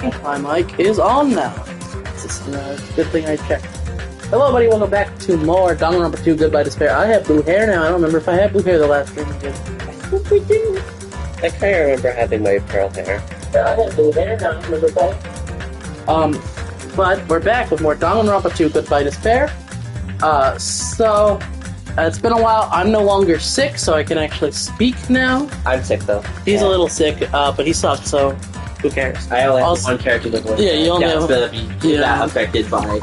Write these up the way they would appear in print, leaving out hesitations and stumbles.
My mic is on now. It's just, good thing I checked. Hello, everybody. Welcome back to more Danganronpa 2 Goodbye Despair. I have blue hair now. I don't remember if I had blue hair the last stream we did. I think we do. I kind of remember having my pearl hair. Yeah, I have blue hair now. Remember that? But we're back with more Danganronpa 2 Goodbye Despair. It's been a while. I'm no longer sick, so I can actually speak now. I'm sick though. He's a little sick, but he sucks, so who cares? I only have one character that was you only have gonna be that affected by.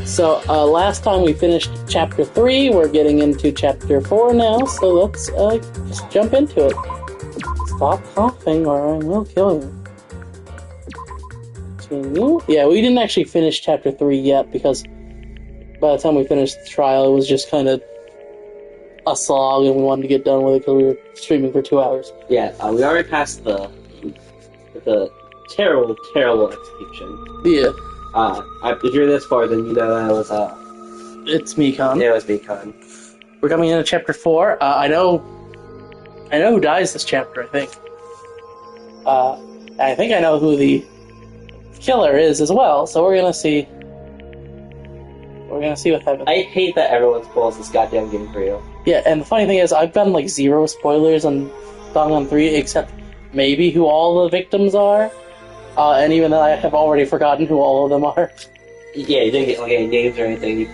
So, last time we finished Chapter 3, we're getting into Chapter 4 now, so let's just jump into it. Stop coughing or I will kill you. Continue. Yeah, we didn't actually finish Chapter 3 yet, because by the time we finished the trial, it was just kind of a slog, and we wanted to get done with it because we were streaming for 2 hours. Yeah, we already passed the terrible, terrible execution. Yeah. If you're this far, then you know that was It's Mikon. it was Mikon. We're coming into Chapter 4. I know who dies this chapter, I think. I think I know who the killer is as well, so we're gonna see. We're gonna see what happens. I hate that everyone spoils this goddamn game for you. Yeah, and the funny thing is, I've gotten like 0 spoilers on Danganronpa 3, except maybe who all the victims are. And even then, I have already forgotten who all of them are. Yeah, you didn't get like any names or anything. You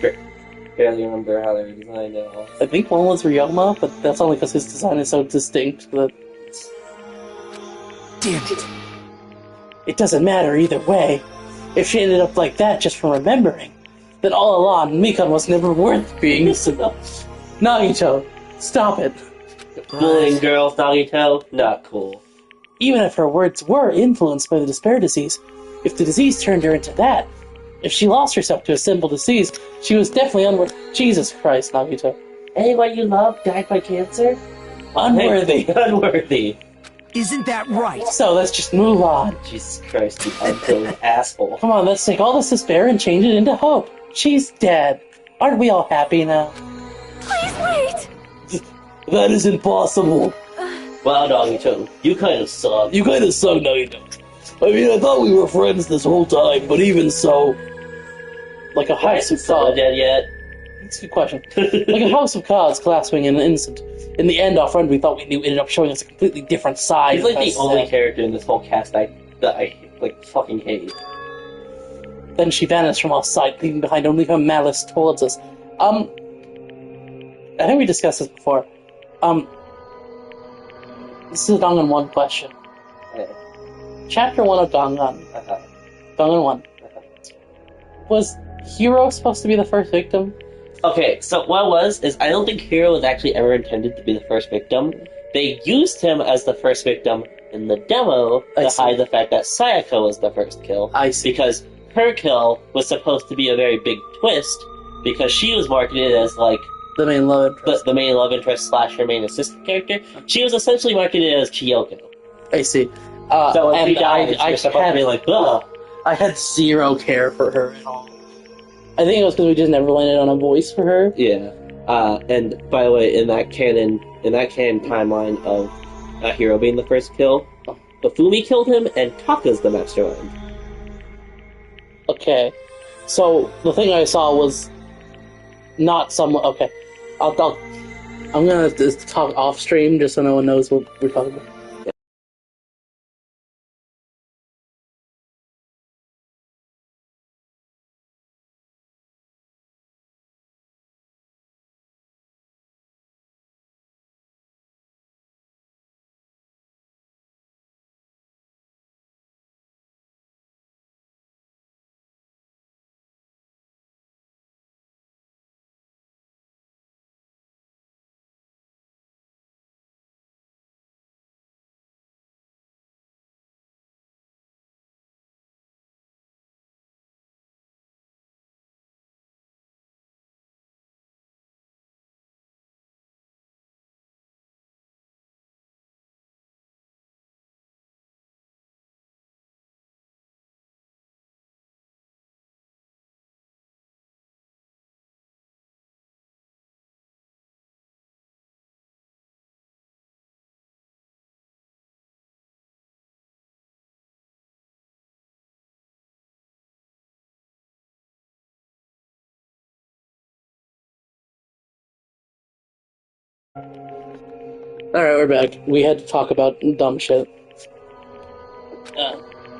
barely remember how they were designed at all. I think one was Ryoma, but that's only because his design is so distinct that... Damn it. It doesn't matter either way. If she ended up like that just from remembering, then all along, Mikon was never worth being Nagito, stop it. Bullying girls, Nagito, not cool. Even if her words were influenced by the despair disease, if the disease turned her into that, if she lost herself to a simple disease, she was definitely unworthy. Jesus Christ, Nagito. Anyone you love died by cancer? Unworthy. Unworthy. Isn't that right? So let's just move on. Jesus Christ, you unfilled asshole. Come on, let's take all this despair and change it into hope. She's dead. Aren't we all happy now? Please wait! That is impossible. Wow, Nagito, you kind of suck. You kind of suck, Nagito. I mean, I thought we were friends this whole time, but even so... Like a house of cards. Dead yet? That's a good question. Like a house of cards clasping an innocent. In the end, our friend we thought we knew ended up showing us a completely different side. He's like the only character in this whole cast that I like fucking hate. Then she vanished from our sight, leaving behind only her malice towards us. I think we discussed this before. This is a Dangan 1 question. Okay. Chapter 1 of Dangan. Dangan 1. Was Hiro supposed to be the first victim? Okay, so what it was is I don't think Hiro was actually ever intended to be the first victim. They used him as the first victim in the demo to hide the fact that Sayaka was the first kill. I see. Because her kill was supposed to be a very big twist, because she was marketed as like The main love interest. the main love interest / her main assistant character. She was essentially marketed as Kyoko. I see. So when she died, I she was supposed to be like, ugh. I had 0 care for her at all. I think it was because we just never landed on a voice for her. Yeah. And by the way, in that canon timeline of Hiro being the first kill, Bafumi killed him, and Taka's the mastermind. Okay. So, the thing I saw was not someone... Okay. I'm gonna just talk off stream just so no one knows what we're talking about. Alright, we're back. We had to talk about dumb shit.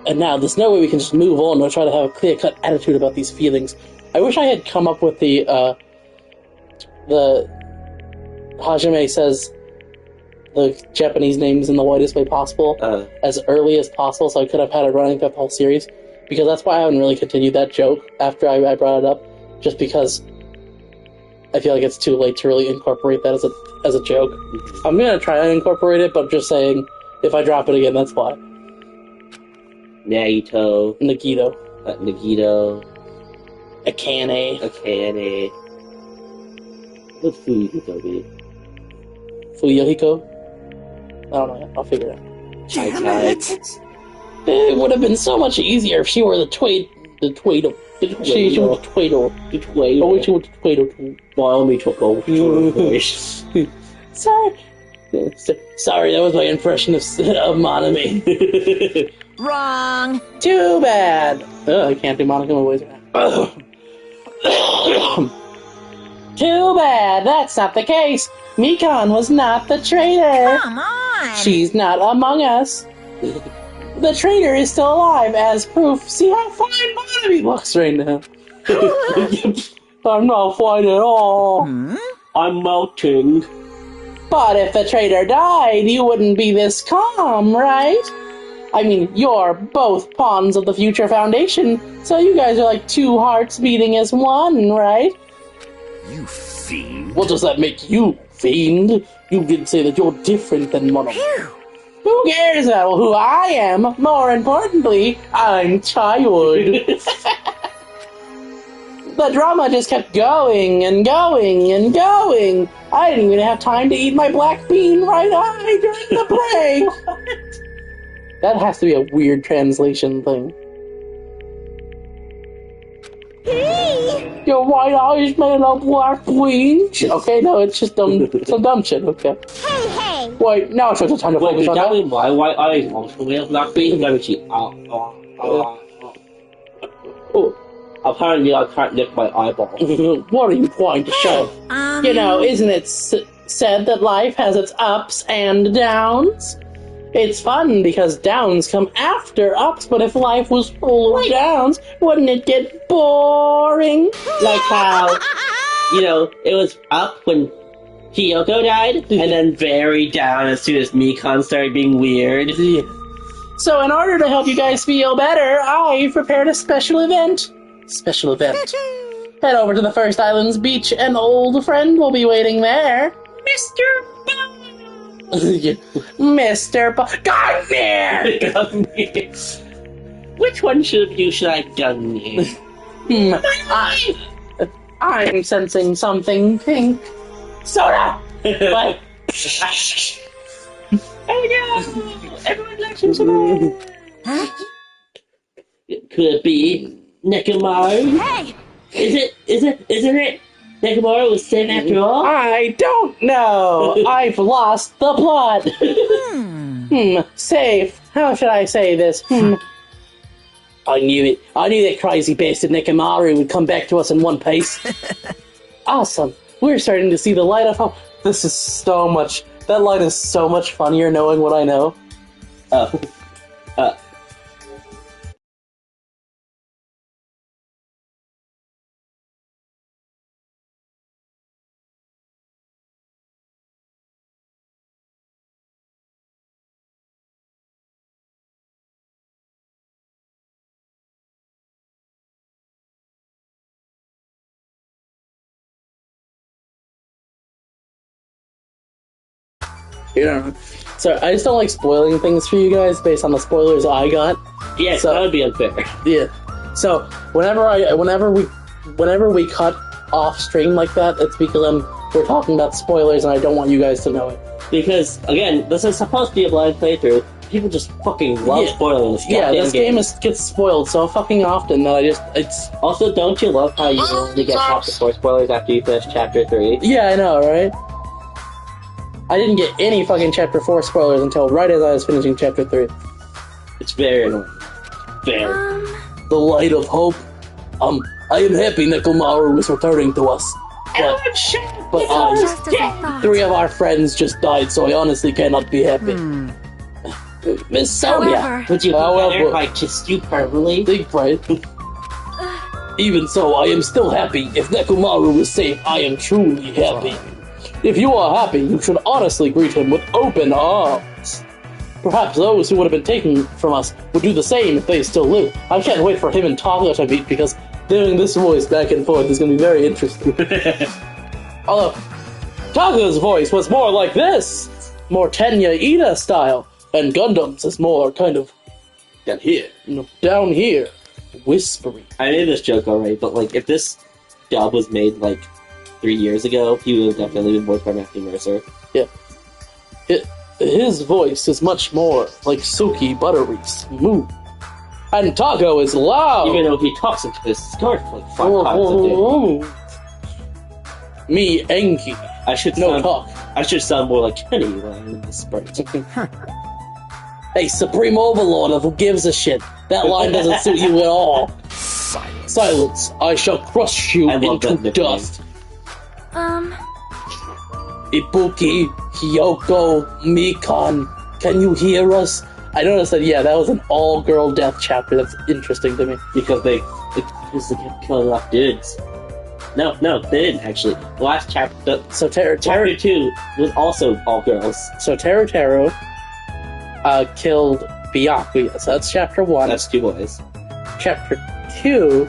And now, there's no way we can just move on or try to have a clear-cut attitude about these feelings. I wish I had come up with the Hajime says the Japanese names in the whitest way possible as early as possible, so I could have had it running throughout the whole series. Because that's why I haven't really continued that joke after I brought it up, just because I feel like it's too late to really incorporate that as a joke. I'm gonna try and incorporate it, but just saying, if I drop it again, that's why. Nagito. Nagito. Nagito. Akane. Akane. What's Fuyuhiko be? Fuyuhiko? I don't know. I'll figure it out. Damn it! It would have been so much easier if she were the Tweedle. She was the Tweedle. The Tweedle. I wish she was the Tweedle too. Naomi took over the voice. Sorry. Sorry, that was my impression of Monami. Wrong. Too bad. I can't do Monokuma voice right now. Too bad, that's not the case. Mikan was not the traitor. Come on. She's not among us. The traitor is still alive as proof. See how fine Monami looks right now. I'm not fine at all. I'm melting. But if the traitor died, you wouldn't be this calm, right? I mean, you're both pawns of the Future Foundation, so you guys are like two hearts beating as one, right? You fiend. What does that make you, fiend? You didn't say that you're different than Mono. Who cares about who I am? More importantly, I'm tired. The drama just kept going and going and going. I didn't even have time to eat my black bean right eye during the break. That has to be a weird translation thing. Hey. Your white eyes made of black beans? Okay, no, it's just some dumb shit, okay. Hey. Wait, now it's just time to Wait, focus is on that that. mean my white eyes also made of black beans? Let me see. Oh. Apparently I can't lick my eyeball. What are you trying to show? You know, isn't it said that life has its ups and downs? It's fun because downs come after ups, but if life was full of downs, wouldn't it get boring? Like how, it was up when Kyoko died, and then very down as soon as Mikan started being weird. So in order to help you guys feel better, I prepared a special event. Special event. Head over to the First Islands beach, and old friend will be waiting there. Mr. Mr. Come here! Which one of you should I done here? I'm sensing something pink. Soda! What? Oh no! Everyone likes some soda! Could it be Nekomaru? Hey. Isn't it? Nekomaru was saved after all? I don't know! I've lost the plot! Safe. How should I say this? I knew it. I knew that crazy bastard Nekomaru would come back to us in one piece. Awesome. We're starting to see the light of hope. This is so much... That line is so much funnier knowing what I know. Yeah. So I just don't like spoiling things for you guys based on the spoilers I got. Yeah, so, that would be unfair. Yeah. So whenever we cut off stream like that, it's because we're talking about spoilers and I don't want you guys to know it. Because again, this is supposed to be a blind playthrough. People just fucking love spoiling this this game gets spoiled so fucking often that it's... Also, don't you love how you only get chapter 4 spoilers after you finish chapter 3? Yeah, I know, right? I didn't get any fucking chapter 4 spoilers until right as I was finishing chapter 3. It's very annoying. Very. The light of hope. I am happy Nekomaru is returning to us. But Just as I thought. 3 of our friends just died, so I honestly cannot be happy. Miss Sonia! However- Would you However- better if I kissed you permanently? Think right. Even so, I am still happy. If Nekomaru is safe, I am truly happy. If you are happy, you should honestly greet him with open arms. Perhaps those who would have been taken from us would do the same if they still live. I can't wait for him and Taka to meet, because doing this voice back and forth is going to be very interesting. Although, Taka's voice was more like this. More Tenya Ida style. And Gundam's is more kind of down here. Down here. Whispery. I made this joke already, but like, if this dub was made like 3 years ago, he would have definitely been voiced by Matthew Mercer. Yeah. His voice is much more like silky, buttery, smooth. And Taco is loud. Even though he talks into his scarf like 5 times a day. Me, Enki. I should No sound, talk. I should sound more like Kenny when I'm in this sprite. Hey, Supreme Overlord of who gives a shit. That line doesn't suit you at all. Silence. I shall crush you I love that into nickname. dust. Ibuki, Hyoko, Mikan, can you hear us? I noticed that, yeah, that was an all-girl death chapter. That's interesting to me. Because they kept killing off dudes. No, they didn't actually. The last chapter, So chapter 2 was also all girls. So Teru killed Byakuya. So that's chapter 1. That's 2 boys. Chapter 2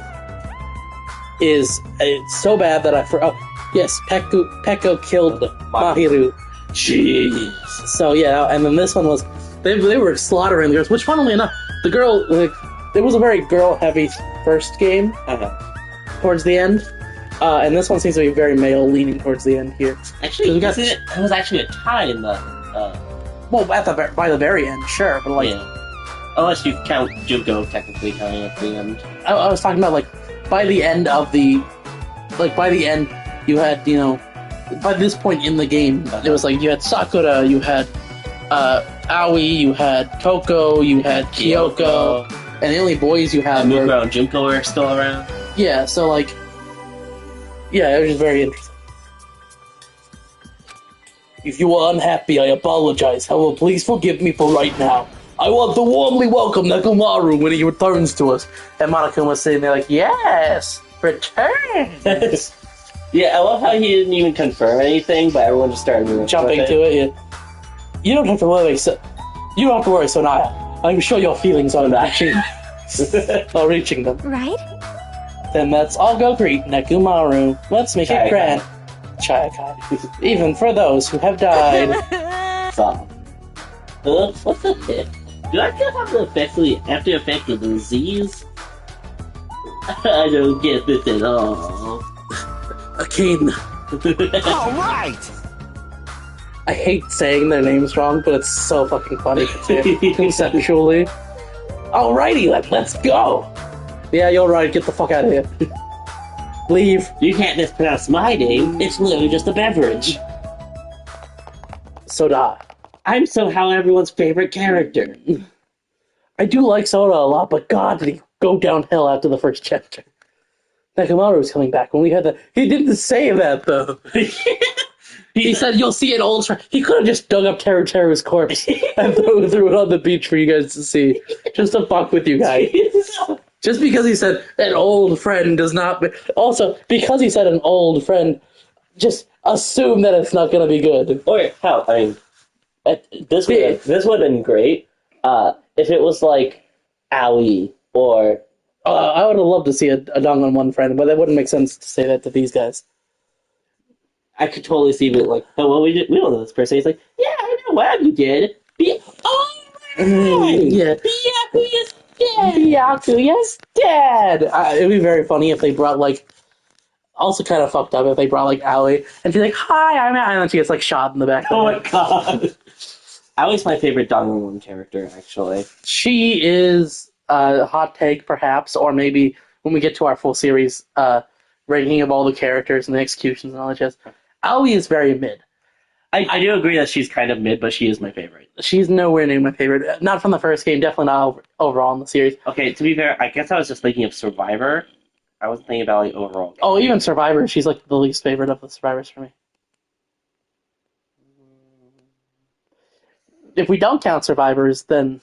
is it's so bad that I forgot. Yes, Peko killed Mahiru. Jeez. So yeah, and then this one was they were slaughtering the girls. Which, funnily enough, the girl it was a very girl-heavy first game towards the end, and this one seems to be very male-leaning towards the end here. Actually, we got- it was actually a tie in the. Well, by the very end, sure, but like Yeah. Unless you count Junko technically tying at the end. I was talking about, like, by the end of the... Like, by the end, you had, you know... By this point in the game, it was like, you had Sakura, you had Aoi, you had Koko, you had Kyoko, and the only boys you had were... Mukuro and Junko are still around. Yeah, so, like... Yeah, it was just very interesting. If you are unhappy, I apologize. However, please forgive me for right now. I want to warmly welcome Nekomaru when he returns to us. And Monokuma was sitting there like, yes, return. Yeah, I love how he didn't even confirm anything, but everyone just started Jumping to it. Yeah. You don't have to worry, you don't have to worry, Sonaya. I'm sure your feelings are reaching them. Right? Then let's all go greet Nekomaru. Let's make it grand. Chayakai. Even for those who have died. Stop. What's the hit? Do I still have the after effect of the disease? I don't get this at all. Akane. All right. I hate saying their names wrong, but it's so fucking funny conceptually. Alrighty, let's go! Yeah, you're right, get the fuck out of here. Leave. You can't mispronounce my name, it's literally just a beverage. Soda. I'm somehow everyone's favorite character. I do like Soda a lot, but god, did he go downhill after the first chapter. Nekomaru was coming back when we had that. He didn't say that, though. He said, you'll see an old friend. He could have just dug up Teru's corpse and threw it on the beach for you guys to see. Just to fuck with you guys. Just because he said an old friend does not... Also, because he said an old friend, just assume that it's not going to be good. Or, hell, I mean, this would have been great if it was like Aoi or... I would have loved to see a Danganronpa friend, but that wouldn't make sense to say that to these guys. I could totally see it like, oh, well, we don't know this person. He's like, yeah, I know what you did. Yeah. Byakuya's dead. Byakuya's dead. It'd be very funny if they brought, like, also kind of fucked up if they brought, like, Aoi, and she's like, hi, I'm Aoi, and then she gets, like, shot in the back. Oh my god. Aoi's my favorite Danganronpa character, actually. She is a hot take, perhaps, or maybe when we get to our full series ranking of all the characters and the executions and all that jazz. Aoi is very mid. I do agree that she's kind of mid, but she is my favorite. She's nowhere near my favorite. Not from the first game, definitely not overall in the series. Okay, to be fair, I guess I was just thinking of Survivor. I wasn't thinking about like overall. Oh, even Survivor. She's like the least favorite of the Survivors for me. If we don't count Survivors, then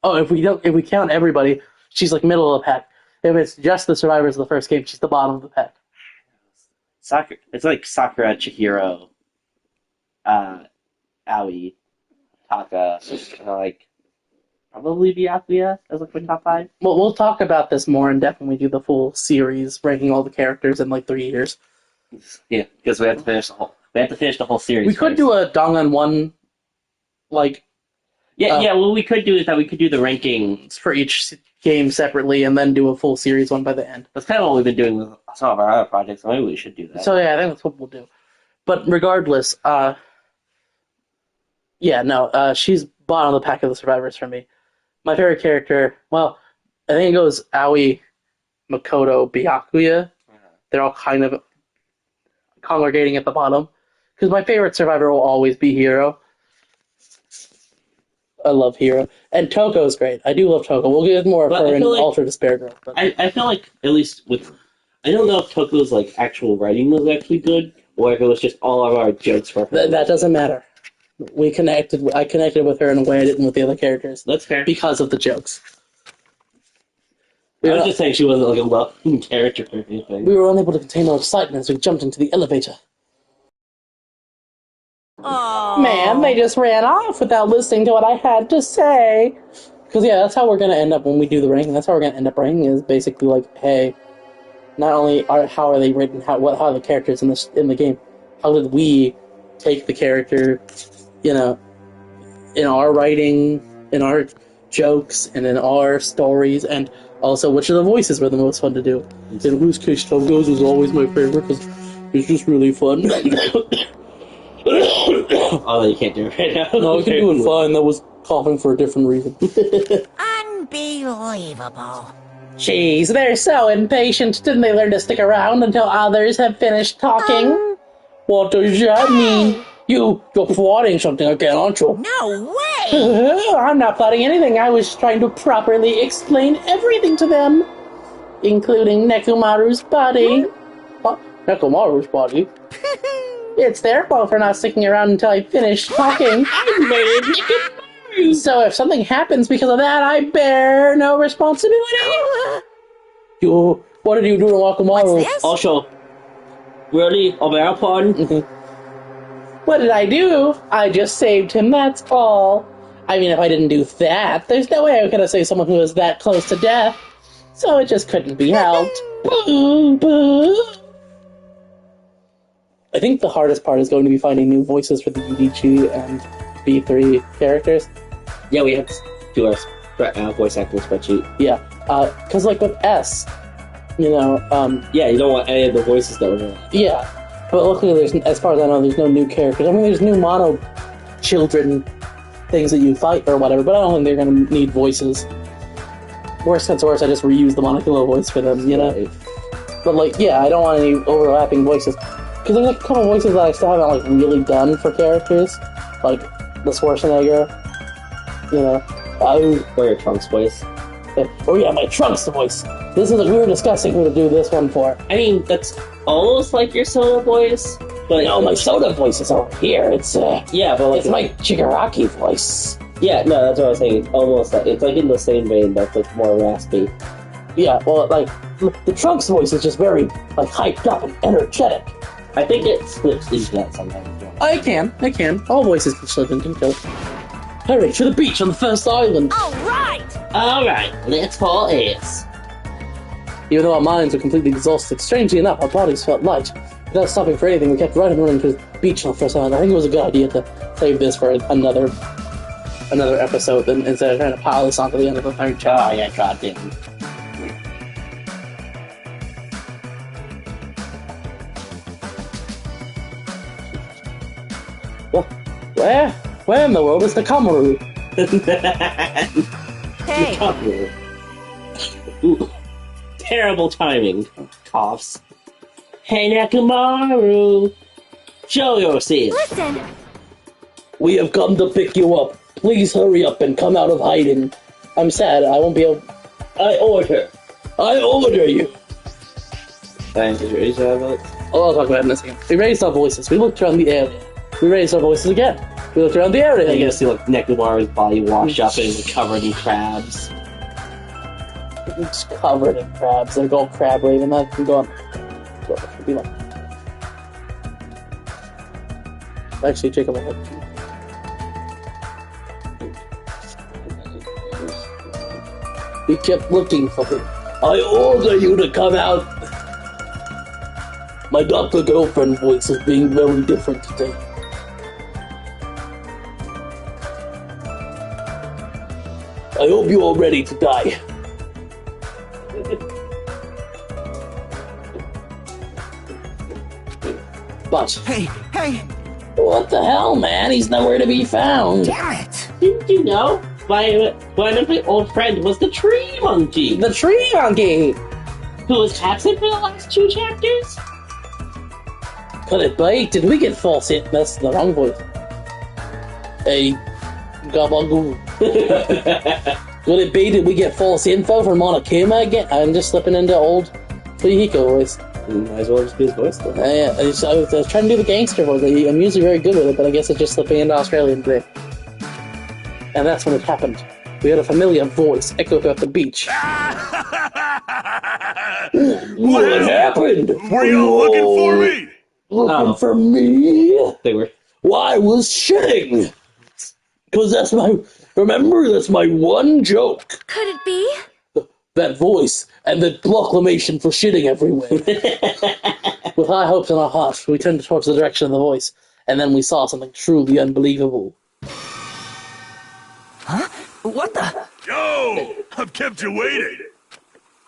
if we count everybody, she's like middle of the pack. If it's just the Survivors of the first game, she's the bottom of the pack. Sakura, it's like Sakura, Chihiro, Aoi, Taka, like probably Byakuya as like my top 5. Well, we'll talk about this more in depth when we do the full series, ranking all the characters in like 3 years. Yeah, because we have to finish the whole series. We could do a Danganronpa, like what we could do is that we could do the rankings for each game separately, and then do a full series one by the end. That's kind of what we've been doing with some of our other projects. So maybe we should do that. So yeah, I think that's what we'll do. But regardless, she's bottom of the pack of the Survivors for me. My favorite character, well, I think it goes Aoi, Makoto, Byakuya. They're all kind of congregating at the bottom. Because my favorite Survivor will always be Hiro. I love Hiro. And Toko's great. I do love Toko. We'll get more of her in Ultra Despair Girl. But I feel like, at least with... I don't know if Toko's like actual writing was actually good, or if it was just all of our jokes for her. That doesn't matter. I connected with her in a way I didn't with the other characters. That's fair. Because of the jokes. I was just saying she wasn't like a well-known character or anything. We were unable to contain our excitement as we jumped into the elevator. Oh. Man, they just ran off without listening to what I had to say. Because, yeah, that's how we're going to end up when we do the ranking. That's how we're going to end up ranking, is basically like, hey, not only how are they written, how are the characters in the game, how did we take the character, in our writing, in our jokes, and in our stories, and also which of the voices were the most fun to do. In whose case, Togo's was always my favorite, because it's just really fun. Oh, you can't do it right now. No, I can do it fine. That was coughing for a different reason. Unbelievable. Jeez, they're so impatient. Didn't they learn to stick around until others have finished talking? What does that mean? You're plotting something again, aren't you? No way! I'm not plotting anything. I was trying to properly explain everything to them. Including Nekomaru's body. What? Nekomaru's body? It's their fault for not sticking around until I finish talking. I made Nekomaru! So if something happens because of that, I bear no responsibility. What did you do to Nekomaru? What's this? Also, really, I beg your pardon? What did I do? I just saved him, that's all. I mean, if I didn't do that, there's no way I could have saved someone who was that close to death. So it just couldn't be helped. Boo, boo. I think the hardest part is going to be finding new voices for the UDG and B3 characters. Yeah, we have to do our voice acting spreadsheet. Yeah, because like with S, yeah, you don't want any of the voices that were there. Yeah, but luckily, as far as I know, there's no new characters. I mean, there's new mono children things that you fight or whatever, but I don't think they're going to need voices. Worst comes to worst, I just reuse the Monokuma voice for them, Right. But like, yeah, I don't want any overlapping voices. Because there's like a couple voices that I still haven't like really done for characters, like the Schwarzenegger, Or your Trunks voice. Oh yeah, my Trunks voice. We were discussing who to do this one for. I mean, that's almost like your Soda voice, but no, my Soda voice is over here. It's yeah, but like, it's my Chigaraki voice. Yeah, no, that's what I was saying. Almost, it's like in the same vein, but like more raspy. Yeah, well, like the Trunks voice is just very like hyped up and energetic. I think it slips into that sometimes. I can. All voices can slip into it. Hurry, to the beach on the first island. Alright, let's call it. Even though our minds were completely exhausted, strangely enough, our bodies felt light. Without stopping for anything, we kept running to the beach on the first island. I think it was a good idea to save this for another episode instead of trying to pile this onto the end of the third chapter. Oh, yeah, goddamn. Where in the world is the Kamaru? Hey. Ooh, terrible timing. Coughs. Hey, Nekomaru! Show yourself! Listen. We have come to pick you up. Please hurry up and come out of hiding. I'm sad, I won't be able... I order you. Did you raise your voice? Oh, I'll talk about it in a second. We raised our voices. We looked around the area. We raised our voices again. We looked around the area. You see like Nekomaru's body washed up and covered in crabs. It's covered in crabs. They're all crab raven. That can go on. Be like. Actually, Jacob, we kept looking for him. I order you to come out. My Dr. Girlfriend voice is being very different today. I hope you're all ready to die. But... Hey! What the hell, man? He's nowhere to be found. Damn it! Didn't you know? One of my old friend was the tree monkey. The tree monkey! Who was absent for the last 2 chapters? Could it be? Did we get false hit? That's the wrong voice. Hey, gabagoo. Could it be? Did we get false info from Monokuma again? I'm just slipping into old Fuyuhiko voice. Might as well just be his voice then. Yeah, I was trying to do the gangster voice. I'm usually very good with it, but I guess it's just slipping into Australian today. And that's when it happened. We heard a familiar voice echo throughout the beach. What happened? Were you looking for me? Looking for me? They were. Why, I was shitting! Because that's my one joke. Could it be? That voice, and the proclamation for shitting everywhere. With high hopes in our hearts, we turned towards the direction of the voice, and then we saw something truly unbelievable. Huh? What the? Yo! I've kept you waiting.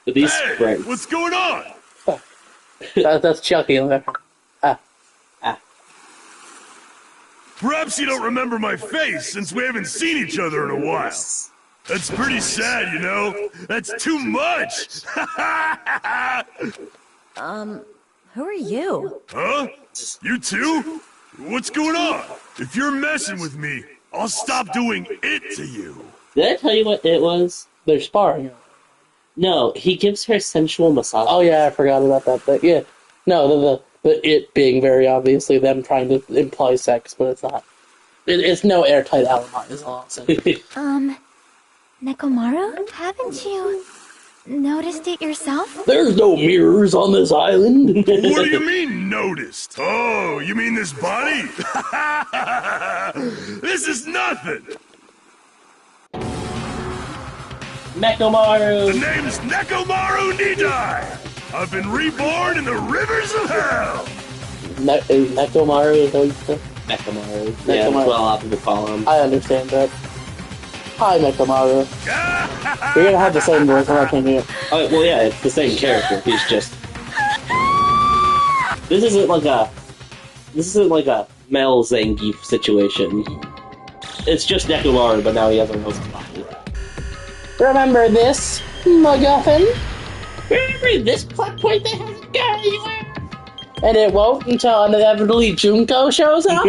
These Hey, friends. what's going on? That's Chucky in the background. Perhaps you don't remember my face since we haven't seen each other in a while. That's pretty sad, you know? That's too much! Who are you? Huh? You too? What's going on? If you're messing with me, I'll stop doing it to you. Did I tell you what it was? They're sparring. No, he gives her sensual massage. Oh yeah, I forgot about that. But yeah, no, the it being very obviously them trying to imply sex, but it's not. It's no airtight alibi, is all I'm saying. Nekomaru? Haven't you noticed it yourself? There's no mirrors on this island. What do you mean, noticed? Oh, you mean this body? This is nothing! Nekomaru! The name's Nekomaru Nidai! I've been reborn in the rivers of hell! Nekomaru is what you said? Nekomaru. Yeah, that's what a lot of people call him. I understand that. Hi, Nekomaru. We're gonna have the same voice, I'm not changing it. Oh, well, yeah, it's the same character. He's just. This isn't like a Mel Zangief situation. It's just Nekomaru, but now he has a roast body. Remember this, MacGuffin? Remember this plot point that hasn't gone anywhere? And it won't until inevitably Junko shows up?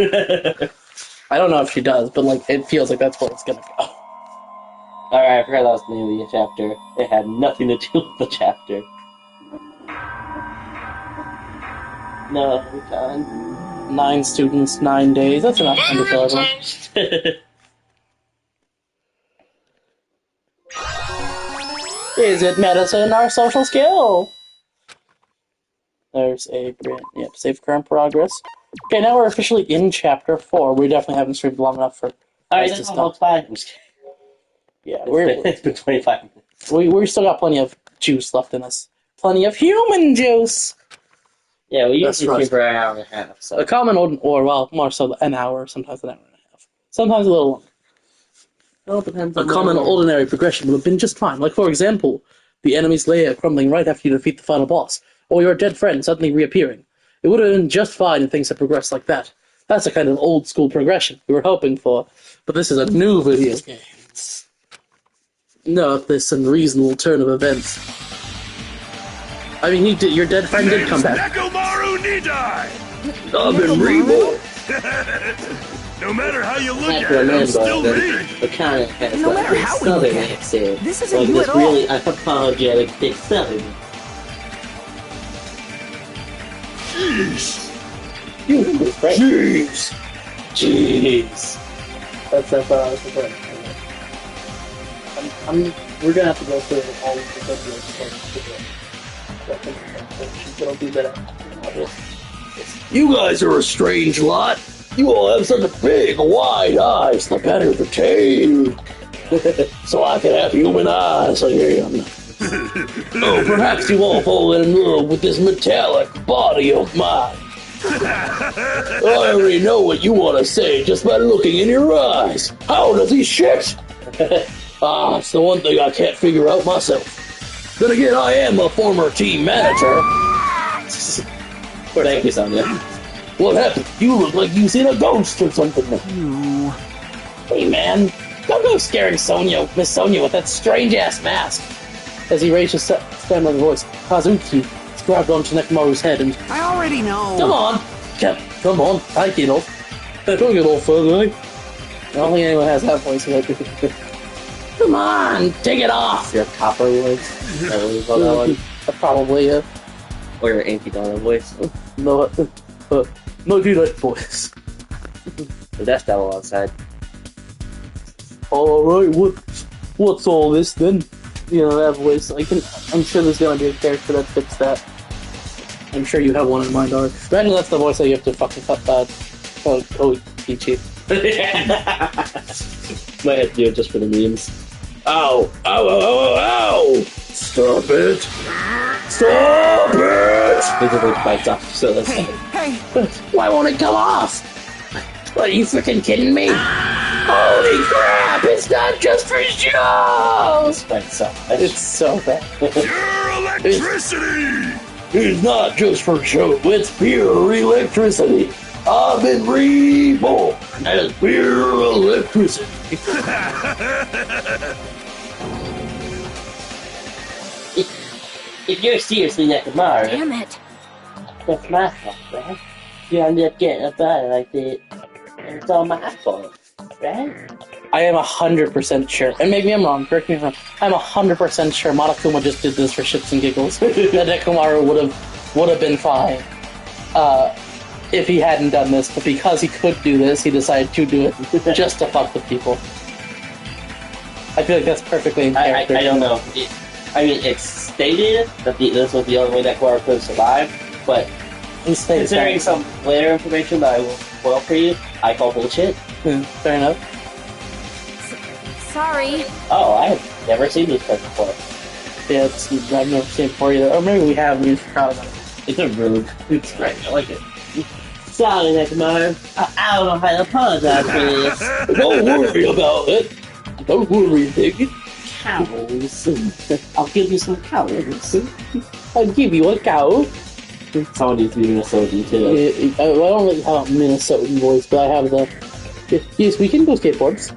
I don't know if she does, but like it feels like that's where it's gonna go. Alright, I forgot that was the name of the chapter. It had nothing to do with the chapter. No, we're done. 9 students, 9 days. That's enough time to kill everyone. Is it medicine or social skill? There's a save current progress. Okay, now we're officially in chapter 4. We definitely haven't streamed long enough for Alright, us that's to all stop. fine. I'm just kidding. Yeah, It's been 25 minutes. we still got plenty of juice left in us. Plenty of human juice. Yeah, we That's usually right. stream for an hour and a half, so. A common or well, more so an hour, sometimes an hour and a half. Sometimes a little longer. Well, it depends A on common the- ordinary progression would have been just fine. Like, for example, the enemy's lair crumbling right after you defeat the final boss, or your dead friend suddenly reappearing. It would have been just fine if things had progressed like that. That's a kind of old-school progression we were hoping for, but this is a new video game. No, this unreasonable turn of events. I mean, your dead friend did come back. Nekomaru Nidai! I've been reborn. No matter how you look Not at to it, I'm remember, still but me! it kind of has No like matter this how we southern look at it, accent. this isn't like you this at all. really unapologetic thick southern. Sheesh! You Right. jeez. Jeez. That's what I was referring to. We're gonna have to go through all of the videos for the she's gonna do that. You guys are a strange lot. You all have such big, wide eyes to entertain. So I can have human eyes again. Oh, perhaps you all fall in love with this metallic body of mine. I already know what you want to say just by looking in your eyes. How does he shit? It's the one thing I can't figure out myself. Then again, I am a former team manager. Thank you, Sonya. What happened? You look like you seen a ghost or something. Hey man, don't go scaring Miss Sonia with that strange-ass mask. As he raised his stammered voice, Kazuki grabbed onto Nekomaru's head and... I already know. Come on! Come on, I get off. Don't get all further, eh? I don't think anyone has that voice yet. Come on, take it off! Your copper voice. Is that what you call that one? Probably, yeah. Or your anti-Donna voice. No, do that voice. But that's devil outside. Alright, what's all this then? You know, that voice. I'm sure there's gonna be a character that fits that. I'm sure you have one in mind already. Imagine that's the voice that you have to fucking cut Peachy. Might have to do it just for the memes. Ow! Ow! Ow! Ow! Ow! Stop it! Stop it! His voice bites off, so that's Hey, hey. Why won't it come off? Are you freaking kidding me? Holy crap! It's not just for shows! bites off. It's so bad. Pure electricity! It's not just for show, it's pure electricity. I've been reborn as pure electricity. If you're seriously Nekomaru, Damn it. that's my fault, right? You ended up getting a body like that, and it's all my fault, right? I am 100% sure, and maybe I'm wrong, correct me if I'm wrong, I'm 100% sure Monokuma just did this for shits and giggles. That Nekomaru would have been fine if he hadn't done this, but because he could do this, he decided to do it just to fuck with people. I feel like that's perfectly in character. I don't know. It's stated that this was the only way Nekomaru could survive, but considering some later information that I will spoil for you, I call bullshit. Fair enough. Sorry. Oh, I have never seen this part before. Yeah, I've never seen it before either. Or maybe we have, we just forgot about it. It's a rude. It's great. I like it. Sorry, Nekomaru. I don't know how to apologize for this. Don't worry about it. Don't worry, Dick. Cows. I'll give you some cows. I'll give you a cow. Someone needs to be Minnesotan too. I don't really have a Minnesotan voice, but I have the... Yes, we can go skateboards.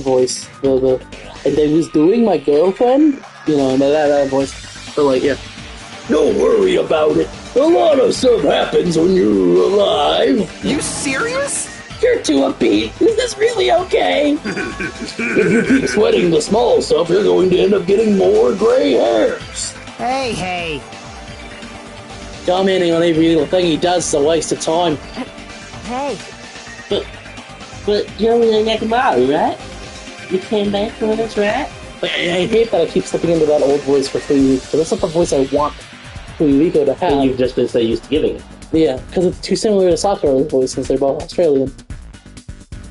Voice. And I was doing my girlfriend. You know, that voice. But like, yeah. Don't worry about it. A lot of stuff happens when you're alive. You serious? You're too upbeat. Is this really okay? If you keep sweating the small stuff, you're going to end up getting more gray hairs. Hey. Commenting on every little thing he does is a waste of time. Hey. But you're really Nekomaru, right? You came back from this, right? I hate that I keep slipping into that old voice for 3 weeks, but that's not the voice I want Fuyuhiko to have. And you've just been so used to giving it. Yeah, because it's too similar to Sakura's voice since they're both Australian.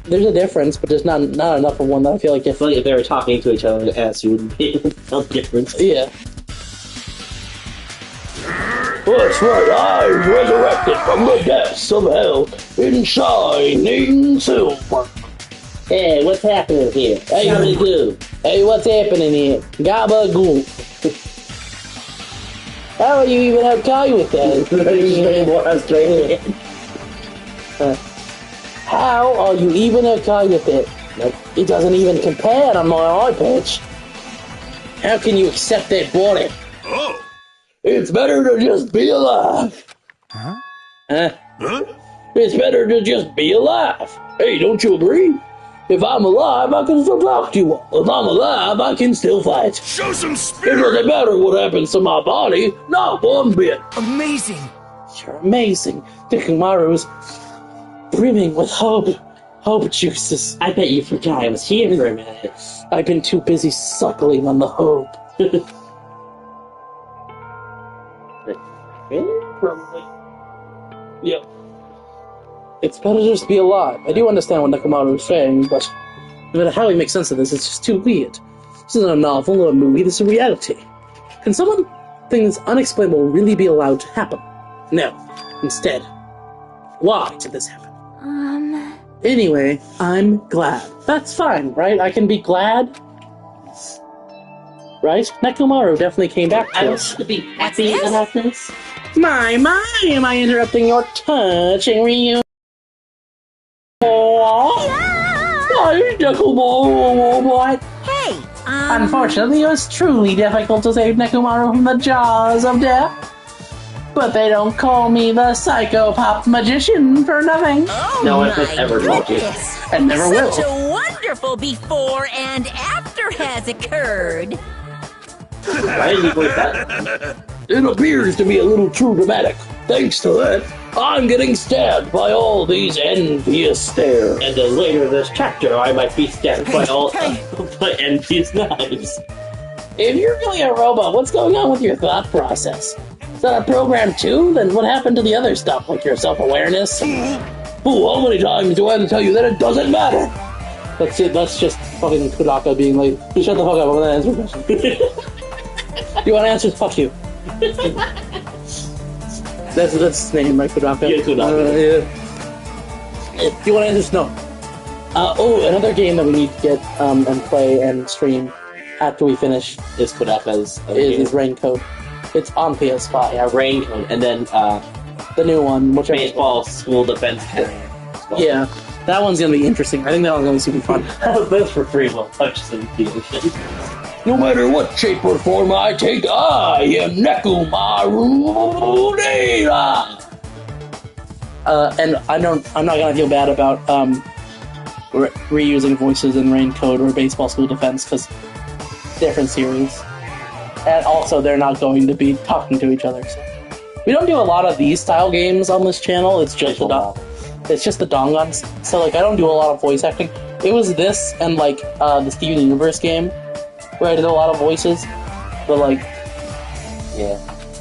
There's a difference, but there's not enough of one that I feel like I feel like if they were talking to each other as you wouldn't be able to tell the difference. Yeah. That's right, I resurrected from the depths of hell in shining silver. Hey, what's happening here? Hey, how do you do? Hey, what's happening here? Gabagool. How are you even okay with that? How are you even okay with it? It doesn't even compare on my eye patch. How can you accept that body? Oh! It's better to just be alive. Huh? Huh? It's better to just be alive. Hey, don't you agree? If I'm alive, I can still talk to you all. If I'm alive, I can still fight. Show some It spirit! doesn't matter what happens to my body, not one bit. Amazing. You're amazing. Nekomaru's brimming with hope juices. I bet you forgot I was here for a minute. I've been too busy suckling on the hope. Probably. Yep. It's better just to be alive. I do understand what Nekomaru is saying, but no matter how we make sense of this, it's just too weird. This isn't a novel or a movie, this is a reality. Can things unexplainable really be allowed to happen? No. Instead, why did this happen? Anyway, I'm glad. That's fine, right? I can be glad? Right? Nekomaru definitely came back to I us. was to be happy about this. My, am I interrupting your touching reunion? Why, Nekomaru, boy? Hey, Unfortunately, it was truly difficult to save Nekomaru from the jaws of death. But they don't call me the psychopop magician for nothing. Oh No one my has ever told you. goodness. And never will. Such a wonderful before and after has occurred. Why did you believe that? It appears to be a little too dramatic. Thanks to that, I'm getting stabbed by all these envious stares. And then later this chapter, I might be stabbed by all by envious knives. If you're really a robot, what's going on with your thought process? Is that a program too? Then what happened to the other stuff, like your self-awareness? Oh, how many times do I have to tell you that it doesn't matter? That's it, that's just fucking Kudaka being like, shut the fuck up, I'm gonna answer your question. You want answers? Fuck you. That's his name, right, Kudaka? Yeah, Kudaka. Yeah. You want answers? No. Another game that we need to get and play and stream after we finish Is Kodaka's is Raincoat. It's on PS5. yeah, Raincoat, and then The new one, which baseball school defense carrier. Yeah, that one's gonna be interesting. I think that one's gonna be super fun. Those for free will touch some dealership. No matter what shape or form I take, I am Nekomaru Deva. And I'm not gonna feel bad about reusing voices in Raincoat or Baseball School Defense because different series, and also they're not going to be talking to each other. So. We don't do a lot of these style games on this channel. It's just the Dongons. So like I don't do a lot of voice acting. It was this and like the Steven Universe game where I did a lot of voices, but like Yeah.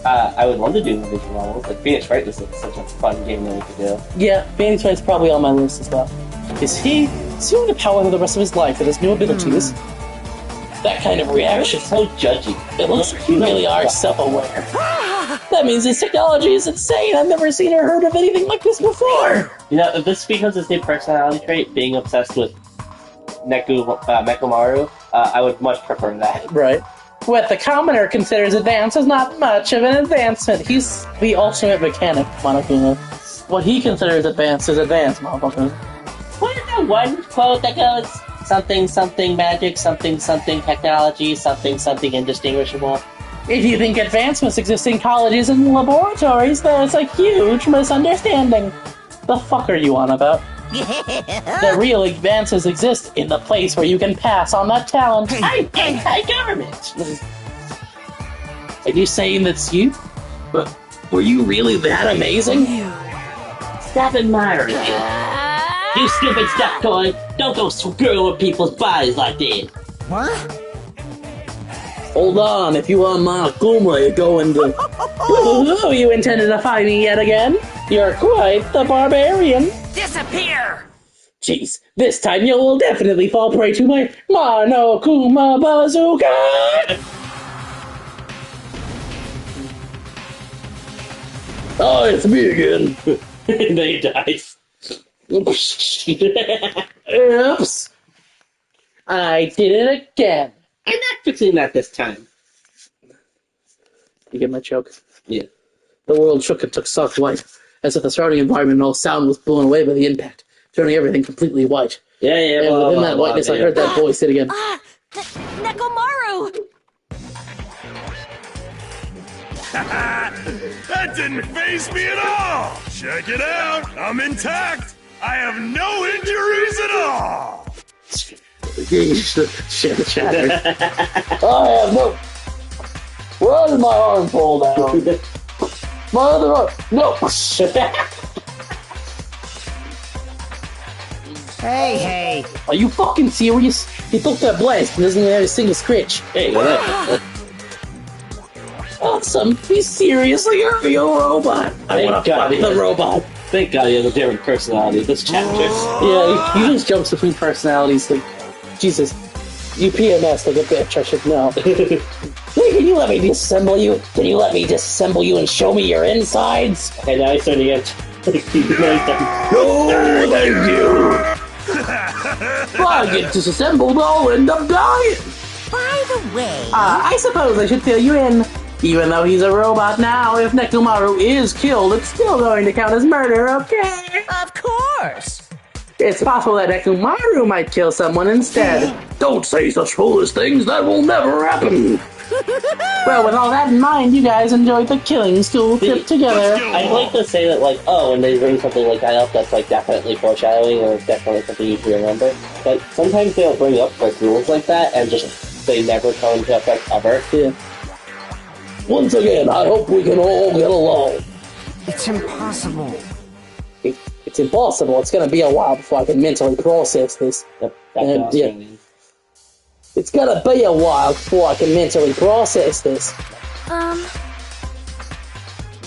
I would love to do visual novels. Like Phoenix Wright was such a fun game that we could do. yeah, Phoenix Wright's probably on my list as well. Is he going to power for the rest of his life with his new abilities? That kind of reaction. So judgy. It looks like you really are self-aware. That means his technology is insane. I've never seen or heard of anything like this before. You know, if this becomes his new personality trait, being obsessed with Nekomaru, I would much prefer that. Right. What the commoner considers advanced is not much of an advancement. He's the ultimate mechanic, Monokuma. What he considers advanced is advanced, motherfucker. What is that one quote that goes something something magic, something something technology, something something indistinguishable? If you think advancements exist in colleges and laboratories, there's a huge misunderstanding. The fuck are you on about? The real advances exist in the place where you can pass on that talent. I'm anti-government. Are you saying that's you? But were you really that amazing? Stop admiring me. You stupid stuff toy! Don't go screwing people's bodies like that! What? Hold on, if you want Monokuma, you're going to... Oh, you intended to fight me yet again? You're quite the barbarian. Disappear! Jeez, this time you will definitely fall prey to my Monokuma bazooka! Oh, it's me again. And then he dies. Oops. I did it again. I'm not fixing that this time. You get my joke? Yeah. The world shook and took soft white, as if the surrounding environment and all sound was blown away by the impact, turning everything completely white. Yeah, yeah, And blah, within blah, that blah, whiteness, yeah. I heard that voice say it again. Nekomaru! That didn't faze me at all! Check it out! I'm intact! I have no injuries at all! Shit, shattered. I have no... Why did my arm fall down? My other arm... No! Hey. Are you fucking serious? He took that blast and doesn't even have a single scratch. Hey, what? Awesome. He's seriously a real robot. I Thank want to God fuck he the has- robot. Thank God he has a different personality this chapter. Yeah, he just jumps between personalities like, Jesus, you PMS like a bitch, I should know. Hey, can you let me disassemble you? Can you let me disassemble you and show me your insides? And now he's starting to get... No, thank you. If I get disassembled, I'll end up dying. By the way, I suppose I should fill you in. Even though he's a robot now, if Nekomaru is killed, it's still going to count as murder, okay? of course. It's possible that Nekomaru might kill someone instead. Don't say such foolish things. That will never happen. Well, with all that in mind, you guys enjoyed the killing school trip together. I'd like to say that, like, oh, when they bring something like that up, that's, like, definitely foreshadowing or definitely something you should remember. But sometimes they'll bring up, like, rules like that and just, they never come into effect ever. Yeah. Once again, I hope we can all get along. It's impossible. It's impossible. It's gonna be a while before I can mentally process this. Yep, that's what I was Yeah. saying. It's gonna be a while before I can mentally process this.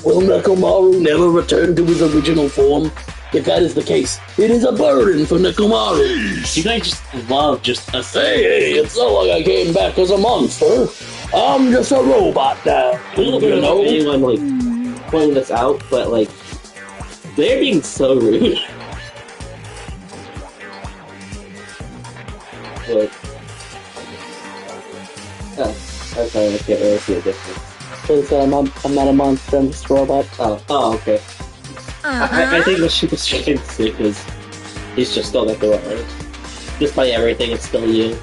Will Nekomaru never return to his original form? If that is the case, it is a burden for Nekomaru. You guys just love just a Hey, it's not like I came back as a monster. I'm just a robot now. I don't You know know? anyone, like, pointing this out, but, like, they're being so rude. But, oh, I'm sorry, I can't really see a difference. Because I'm not a monster, I'm just a robot. Oh, okay. I think what she was trying to say is he's just still like the right. Despite everything, it's still you.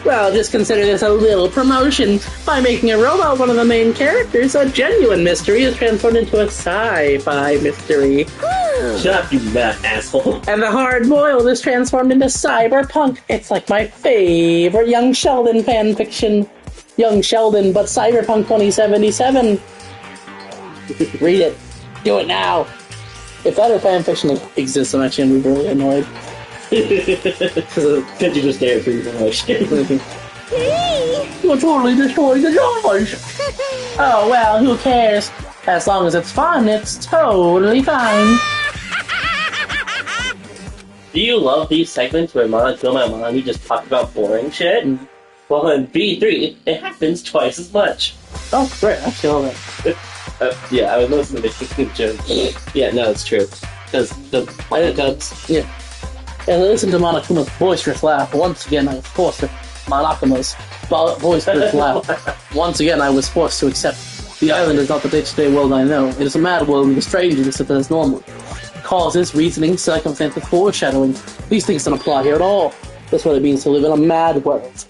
Well, just consider this a little promotion. By making a robot one of the main characters, a genuine mystery is transformed into a sci-fi mystery. Shut up, you mad asshole. And the hard-boiled is transformed into cyberpunk. It's like my favorite Young Sheldon fanfiction. Young Sheldon, but Cyberpunk 2077. Read it. Do it now. If that fanfiction exists, I'm actually going to be really annoyed. Could you just dare for your promotion? You totally destroyed the joys. Oh, well, who cares? As long as it's fun, it's totally fine. Do you love these segments where Monokuma and Mani just talk about boring shit? Well, in B3, it happens twice as much. Oh, great. I feel that. Yeah, I was listening to the joke. Yeah, no, it's true. Because the Monokums... Yeah. And listen to Monokuma's boisterous laugh. Once again, I was forced to... Monokuma's boisterous laugh. Once again, I was forced to accept the island is not the day-to-day world I know. It is a mad world with a stranger that sits as normal. Causes, reasoning, circumstances, foreshadowing. These things don't apply here at all. That's what it means to live in a mad world.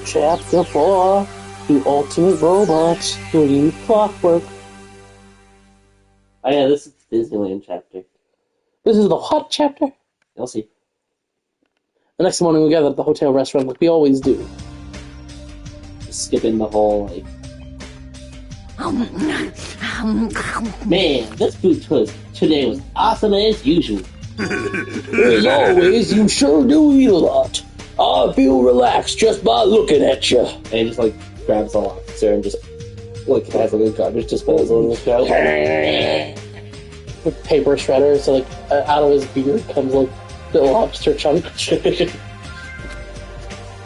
Chapter 4. The ultimate robot doing clockwork. Oh yeah, this is Disneyland chapter. This is the what chapter? You'll see. The next morning we gather at the hotel restaurant like we always do. Skipping the whole, like... Man, this food today was awesome as usual. As always, you sure do eat a lot. I feel relaxed just by looking at you. And he just, like, grabs the lobster and just, like, has, like, a garbage disposal in his throat. With paper shredder, so like out of his beard comes like the lobster chunk.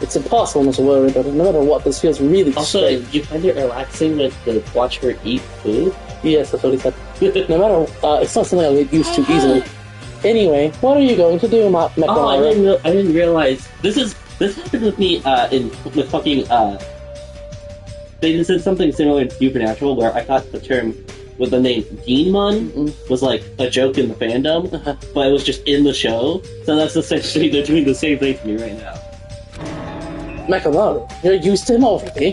It's impossible not to worry about it. No matter what, this feels really Also, strange. do you find it relaxing to watch her eat food? Yes, that's what he said. No matter, it's not something I'll get used to easily. Anyway, what are you going to do, Mekomaru? Oh, I didn't realize this happened with me with fucking They said something similar in Supernatural where I thought the term with the name Demon was like a joke in the fandom, but it was just in the show. So that's essentially they're doing the same thing to me right now. Mekomaru, you're used to him already.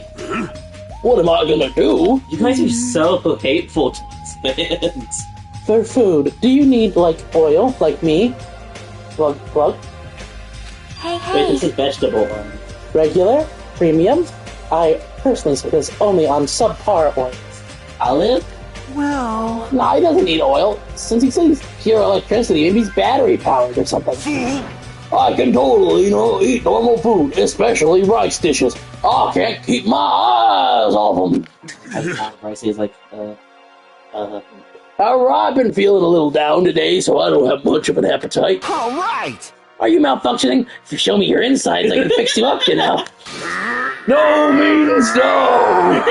What am I gonna do? You guys are so hateful to these fans. For food, do you need like oil, like me? Plug. Hey, Wait, this is vegetable. Regular? Premium? I personally say this only on subpar oils. Olive? Well... Nah, he doesn't need oil. Since he says pure electricity, maybe he's battery powered or something. I can totally, eat normal food, especially rice dishes. I can't keep my eyes off them. Rice is like, I've been feeling a little down today, so I don't have much of an appetite. All right! Are you malfunctioning? If you show me your insides, I can fix you up, No means no!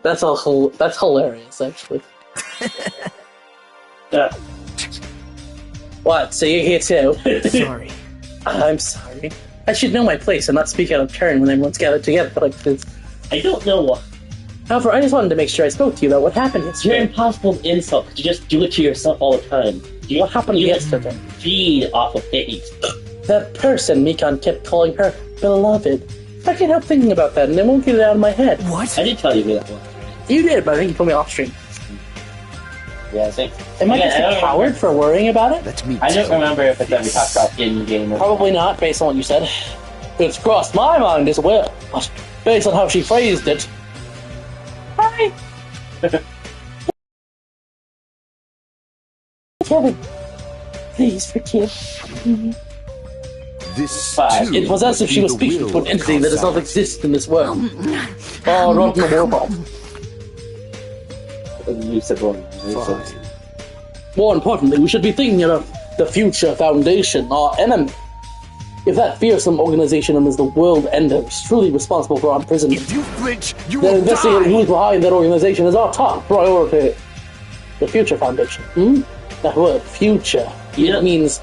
That's hilarious, actually. What? So you're here too? Sorry. I'm sorry. I should know my place and not speak out of turn when everyone's gathered together like this. I don't know what. However, I just wanted to make sure I spoke to you about what happened You're yesterday. impossible to insult because you just do it to yourself all the time. What happened You yesterday? feed off of hate. That person Mikan kept calling her beloved. I can't help thinking about that, and it won't get it out of my head. What? I did tell you who that was. You did, but I think you told me off stream. Yeah, I think. Am I Again, just I a don't coward for worrying about it? Let me I don't tell remember you if it's ever talked about in game or Probably not, based on what you said. It's crossed my mind as well, but based on how she phrased it. Hi! Kevin, please forgive me. This Five. too It was as if would she be was the speaking to will an entity that does not of exist in this world. Oh, not in the world. lucid one. Fine. More importantly, we should be thinking of the future Foundation, our enemy. If that fearsome organization is the world ender is truly responsible for our imprisonment, If you flinch, you then will investigating die! who's behind that organization is our top priority. The Future Foundation. That word, future, Yeah. it means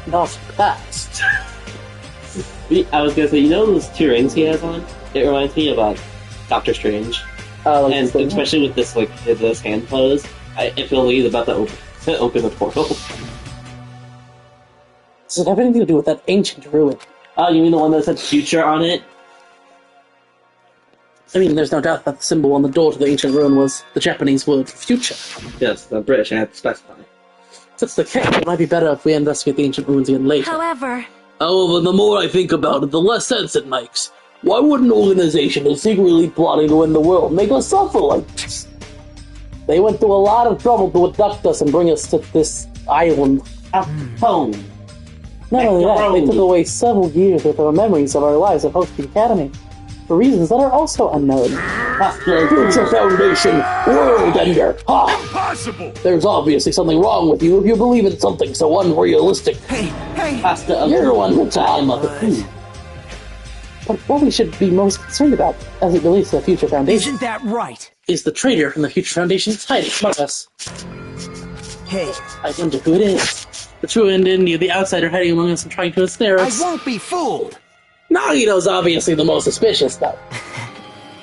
not past. I was gonna say, you know those two rings he has on? It reminds me of Doctor Strange, Like and this thing. especially with this this hand pose, I feel like he's about to open the portal. Does it have anything to do with that ancient ruin? Oh, you mean the one that said "future" on it? I mean, there's no doubt that the symbol on the door to the ancient ruin was the Japanese word for future. Yes, the British. I had to specify. If that's the case, it might be better if we investigate the ancient ruins again later. However, However, the more I think about it, the less sense it makes. Why would an organization that's secretly plotting to win the world make us suffer like this? They went through a lot of trouble to abduct us and bring us to this island. Home. Not only that, they Macaroni. took away several years worth of our memories of our lives at Host Academy, for reasons that are also unknown. Future Foundation, world ender. Ha! Impossible! There's obviously something wrong with you if you believe in something so unrealistic. Hey! Pasta of You're the one that's time of the food. food. But what we should be most concerned about, as it relates to the Future Foundation, Isn't that right? is the traitor from the Future Foundation is hiding among us. Hey, I wonder who it is. The true Indian, the outsider hiding among us and trying to ensnare I us. won't be fooled! Nagito's obviously the most suspicious, though.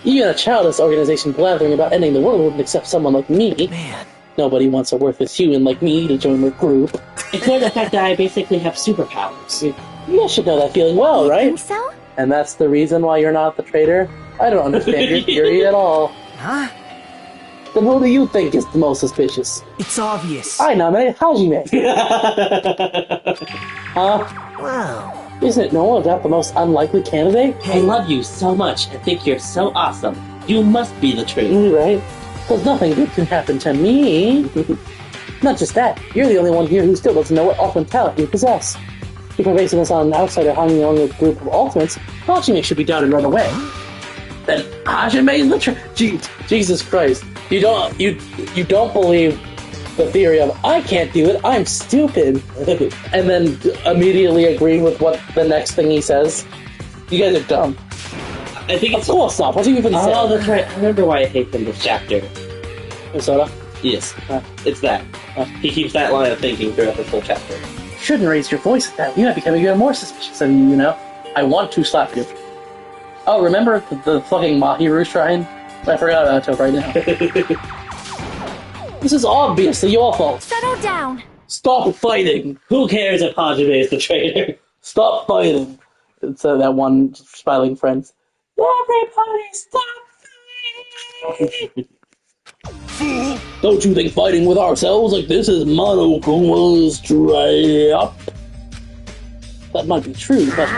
Even a childless organization blathering about ending the world wouldn't accept someone like me. Man. Nobody wants a worthless human like me to join their group. Ignore the fact that I basically have superpowers. You guys should know that feeling well, right? think so? And that's the reason why you're not the traitor? I don't understand your theory at all. Huh? Then who do you think is the most suspicious? It's obvious. I nominate Hajime. Huh? Wow. Isn't it no doubt the most unlikely candidate? I love you so much and think you're so awesome. You must be the traitor. Right? Because nothing good can happen to me. Not just that, you're the only one here who still doesn't know what ultimate talent you possess. If we're basing this on an outsider hanging among a group of ultimates, Hajime should be doubted right away. Then Hajime is the Jesus Christ. You don't believe the theory of I can't do it, I'm stupid, and then immediately agreeing with what the next thing he says. You guys are dumb. I think Of it's. course not. What do you even say? Oh, that's right. I remember why I hate him this chapter. Soda? Yes, it's that. He keeps that line of thinking throughout this whole chapter. Shouldn't raise your voice at that. You might become even more suspicious of you, you know? I want to slap you. Oh, remember the fucking Mahiru shrine? I forgot about it right now. This is obviously your fault. Settle down. Stop fighting! Who cares if Hajime is the traitor? Stop fighting! It's that one smiling friend. Everybody stop fighting! Fool! Don't you think fighting with ourselves like this is Monokuma's trap? That might be true, but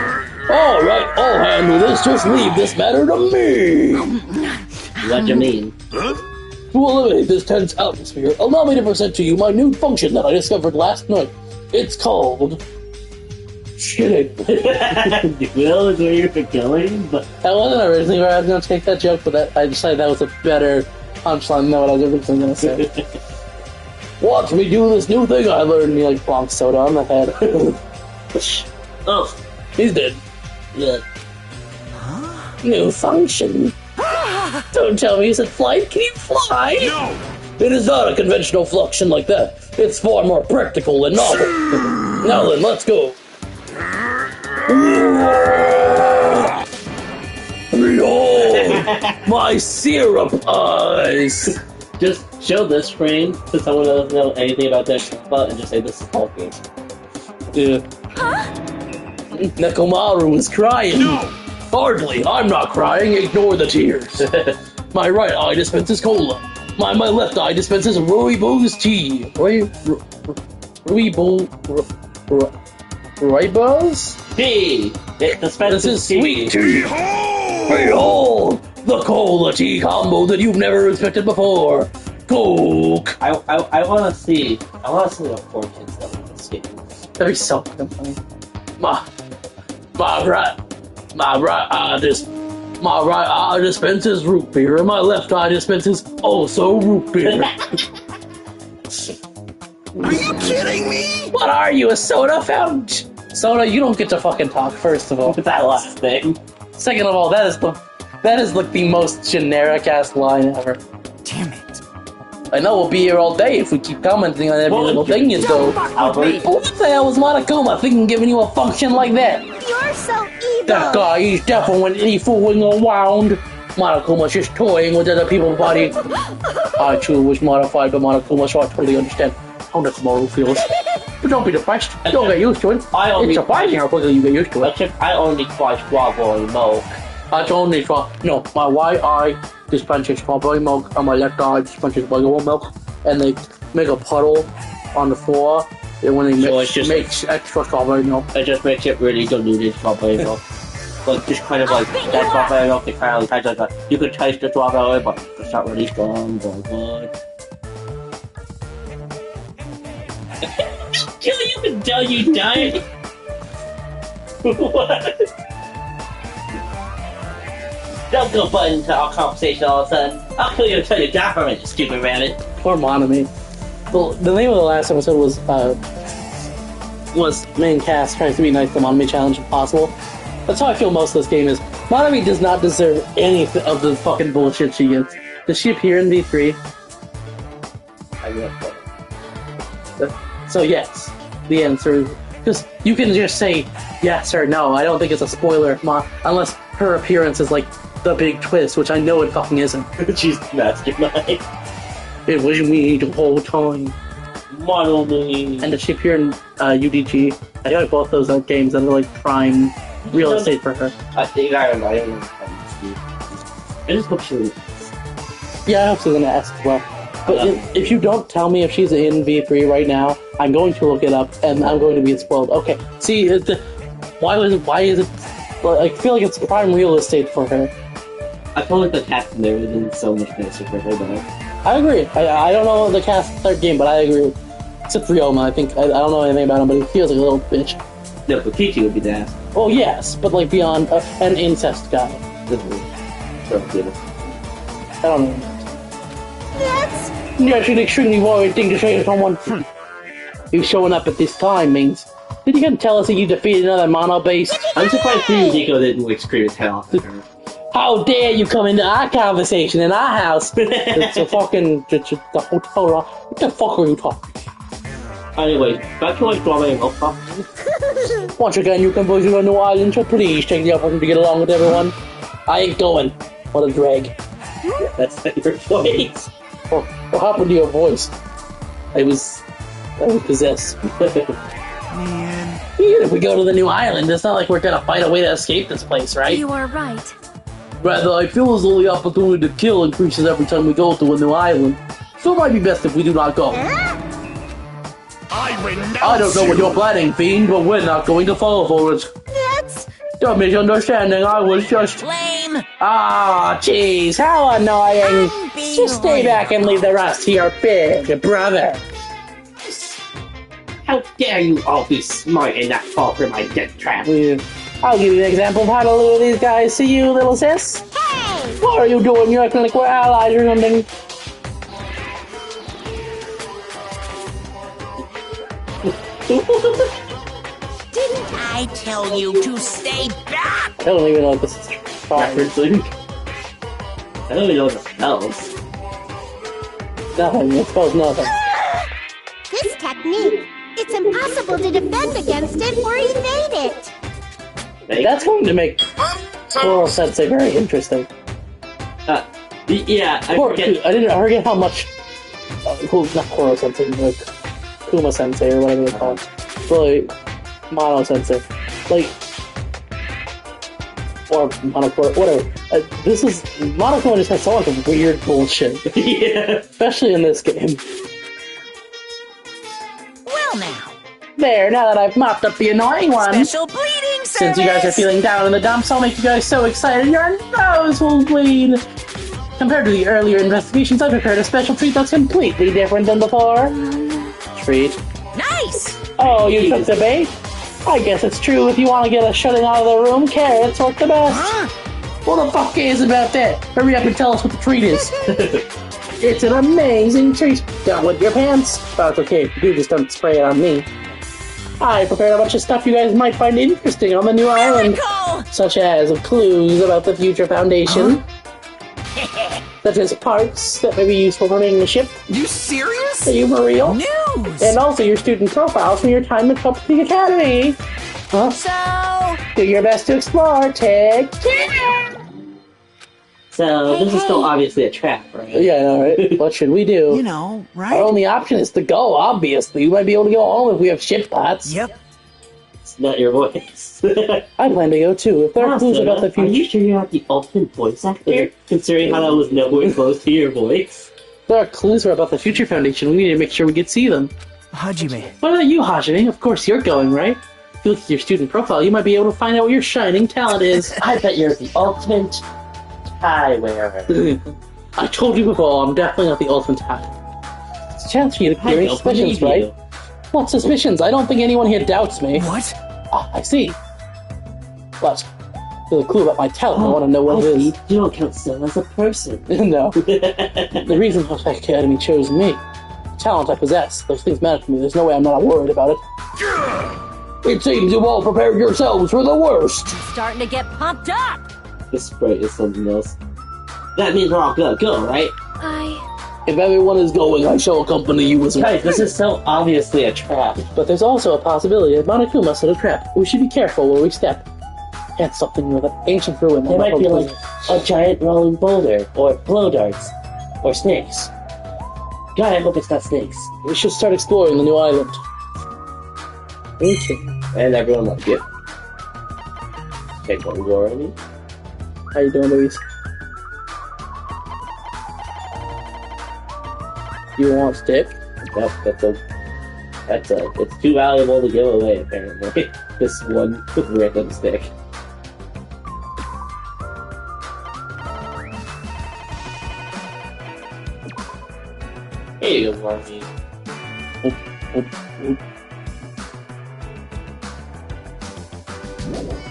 Alright, I'll handle this. Just leave this matter to me! What do you mean? Huh? To eliminate this tense atmosphere, allow me to present to you my new function that I discovered last night. It's called... shitting. Will is where you're going, but... I wasn't originally where I was going to take that joke, but I decided that was a better punchline than what I was originally going to say. Watch me do this new thing I learned. And he like bonks soda on the head. Oh, He's dead. yeah. New function. Don't tell me it's a flight. Can you fly? No! It is not a conventional function like that. It's far more practical and novel. Now then, let's go. Behold, my syrup eyes. Just show this frame to someone who doesn't know anything about Danganronpa and just say this is talking. Yeah. Nekomaru is crying. No! Hardly. I'm not crying. Ignore the tears. My right eye dispenses cola. My left eye dispenses rooibos tea. Rooibos? Hey! This is sweet tea. Behold! Behold! The cola tea combo that you've never expected before. Coke. I want to see the poor kids that in this game. That'd be so fucking funny. My right eye dispenses root beer, and my left eye dispenses also root beer. Are you kidding me? What are you, a soda fountain? Soda, you don't get to fucking talk, first of all. With that last thing. Second of all, that is like the most generic-ass line ever. Damn it. I know we'll be here all day if we keep commenting on every little thing you do. Albert. What the hell was Monokuma thinking giving you a function like that? You're so evil. That guy, he's definitely fooling around. Monokuma's just toying with other people's body. I too was modified by Monokuma, so I totally understand how Nekomaru feels. But don't be depressed. Don't get used to it. It's surprising how quickly you get used to it. Except I only try strawberry milk. That's only for... No, my right eye dispenses strawberry milk, and my left eye dispenses regular milk, and they make a puddle on the floor, and when they So mix, it's just- makes extra strawberry milk. It just makes it really diluted strawberry milk. Like, just kind of like that strawberry milk, it kind of tastes like you could taste the strawberry, but it's not really strong, but good. You can tell you died. What? Don't go butt into our conversation all of a sudden. I'll kill you until you die from it, you stupid rabbit. Poor Monami. Well, the name of the last episode was main cast tries to be nice to Monami challenge if possible. That's how I feel most of this game is. Monami does not deserve any of the fucking bullshit she gets. Does she appear in V3? I will put it. So yes, the answer is... Because you can just say yes or no. I don't think it's a spoiler, unless her appearance is like the big twist, which I know it fucking isn't. She's mastermind. It was me the whole time. Model me. And did she appear in UDG? I feel like both those are games that are like prime real estate for her. I think I don't know. I just hope she. Yeah, I hope she's gonna ask as well. But if you don't tell me if she's in V3 right now, I'm going to look it up and I'm going to be spoiled. Okay, see, why is it? Well, I feel like it's prime real estate for her. I feel like the cast and everything is so much nicer for her though. I agree. I don't know the cast of the third game, but I agree. Except Ryoma, I think. I don't know anything about him, but he feels like a little bitch. No, but Kichi would be the ass. Oh, yes, but like beyond an incest guy. This is so good. I don't know. That's Yes, an extremely worried thing to say to someone. You showing up at this time means... Did you gonna tell us that you defeated another mono base? I'm surprised Nico didn't like scream his head off at her. How dare you come into our conversation in our house? It's a fucking... It's the hotel. What the fuck are you talking? Anyway, back to my strawberry milk pop. Once again, you can visit a new island, so please take the opportunity to get along with everyone. I ain't going. What a drag. That's not your voice. What happened to your voice? I was possessed. Man. Even if we go to the new island, it's not like we're gonna find a way to escape this place, right? you are right. Rather, I feel as though the opportunity to kill increases every time we go to a new island. So it might be best if we do not go. I renounce I don't know what you. you're planning, Fiend, but we're not going to fall for it. That's Don't misunderstanding, I was just... Lame! Aw, jeez, how annoying. Just stay back and leave the rest to your big brother. How dare you all be smart and not fall for my death trap? I'll give you an example of how to lure these guys. See you, little sis? Hey! What are you doing? You're acting like we're allies or something. Didn't I tell you to stay back? I don't even know if this is Referencing. I don't even know what it spells. nothing. It spells nothing. This technique, it's impossible to defend against it or evade it. That's going to make Koro Sensei very interesting. Yeah, I forget. I forget how much. Not Koro Sensei, like Kuma Sensei or whatever they call it. Like Mono Sensei, like or Monokuma, whatever. This is Monokuma just has so much weird bullshit. Yeah. Especially in this game. Well now, There, now that I've mopped up the annoying one. special bleeding service. Since you guys are feeling down in the dumps, I'll make you guys so excited your nose will bleed. Compared to the earlier investigations, I've prepared a special treat that's completely different than before. Treat. Nice. Oh, you took the bait? I guess it's true. If you want to get us shutting out of the room, carrots work the best. Huh? What the fuck is about that? Hurry up and tell us what the treat is. It's an amazing treat. Don't wet your pants. But it's okay if you do, just don't spray it on me. I prepared a bunch of stuff you guys might find interesting on the new island. Cool. Such as clues about the future foundation. Such as parts that may be useful for making the ship. You serious? Are you for real? News. And also your student profiles from your time at the Academy. Huh? So, Do your best to explore. Take care. So this is still obviously a trap, right? Yeah, I know, right? What should we do? You know, Our right? only option is to go, obviously. We might be able to go home if we have ship pots. Yep. It's not your voice. I plan to go too. If there are clues about the Are you future, sure you're not the ultimate voice actor? Considering how that was nowhere close to your voice. if there are clues about the future foundation, we need to make sure we can see them. Hajime. What about you, Hajime? Of course you're going, right? If you look at your student profile, you might be able to find out what your shining talent is. I bet you're the ultimate tie wearer. I told you before, I'm definitely not the ultimate hacker. It's a chance for you to clear any suspicions, right? What suspicions? I don't think anyone here doubts me. What? Ah, I see. But there's a clue about my talent. I want to know what it is. You don't count Sel as a person. No. The reason the Academy chose me, the talent I possess, those things matter to me. There's no way I'm not worried about it. It seems you've all prepared yourselves for the worst. starting to get pumped up. This sprite is something else. That means we're all gonna go, right? If everyone is going, I shall accompany you as well. Guys, this is so obviously a trap. But there's also a possibility that Monokuma set a trap. We should be careful where we step. And something with an ancient ruin. They might be like a giant rolling boulder, or blow darts, or snakes. God, I hope it's not snakes. We should start exploring the new island. Okay. And everyone like it. Okay, don't worry me. How you doing, babies? You want stick? Nope, it's too valuable to give away, apparently. This one random stick. Here you go, Marky.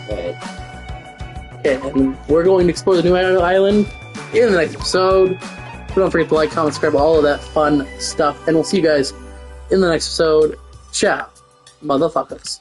Right. Okay, and we're going to explore the new island in the next episode. So don't forget to like, comment, subscribe, all of that fun stuff. And we'll see you guys in the next episode. Ciao, motherfuckers.